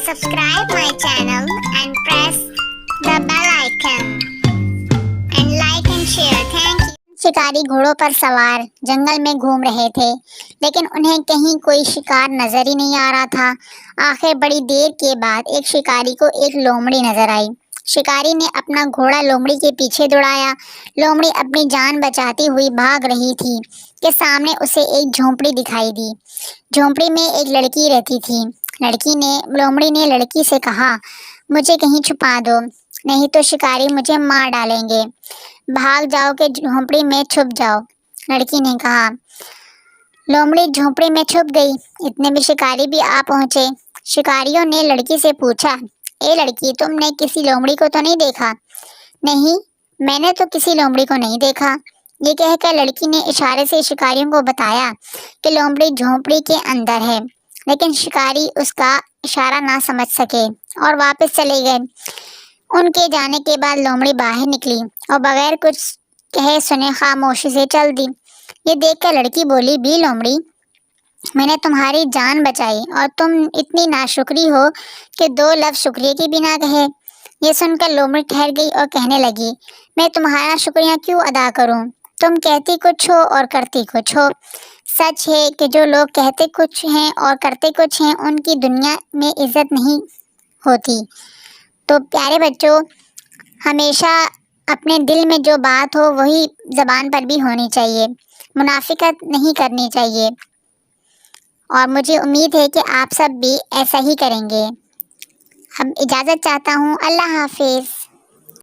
subscribe my channel and press the bell icon and like and share. Thank you. शिकारी घोड़ों पर सवार जंगल में घूम रहे थे, लेकिन उन्हें कहीं कोई शिकार नजर ही नहीं आ रहा था। आखिर बड़ी देर के बाद एक शिकारी को एक लोमड़ी नजर आई। शिकारी ने अपना घोड़ा लोमड़ी के पीछे दौड़ाया। लोमड़ी अपनी जान बचाती हुई भाग रही थी कि सामने उसे एक झोंपड़ी दिखाई दी। झोंपड़ी में एक लड़की रहती थी। लोमड़ी ने लड़की से कहा, मुझे कहीं छुपा दो, नहीं तो शिकारी मुझे मार डालेंगे। भाग जाओ कि झोंपड़ी में छुप जाओ, लड़की ने कहा। लोमड़ी झोंपड़ी में छुप गई। इतने में शिकारी भी आ पहुंचे। शिकारियों ने लड़की से पूछा, ए लड़की, तुमने किसी लोमड़ी को तो नहीं देखा? नहीं, मैंने तो किसी लोमड़ी को नहीं देखा। ये कहकर लड़की ने इशारे से शिकारियों को बताया कि लोमड़ी झोंपड़ी के अंदर है, लेकिन शिकारी उसका इशारा ना समझ सके और वापस चले गए। उनके जाने के बाद लोमड़ी बाहर निकली और बगैर कुछ कहे सुने खामोशी से चल दी। ये देखकर लड़की बोली, बी लोमड़ी, मैंने तुम्हारी जान बचाई और तुम इतनी नाशुक्री हो कि दो लफ्ज़ शुक्रिया की बिना कहे। ये सुनकर लोमड़ी ठहर गई और कहने लगी, मैं तुम्हारा शुक्रिया क्यों अदा करूं? तुम कहती कुछ हो और करती कुछ हो। सच है कि जो लोग कहते कुछ हैं और करते कुछ हैं, उनकी दुनिया में इज्जत नहीं होती। तो प्यारे बच्चों, हमेशा अपने दिल में जो बात हो वही ज़बान पर भी होनी चाहिए, मुनाफिकत नहीं करनी चाहिए। और मुझे उम्मीद है कि आप सब भी ऐसा ही करेंगे। अब इजाज़त चाहता हूँ। अल्लाह हाफिज़।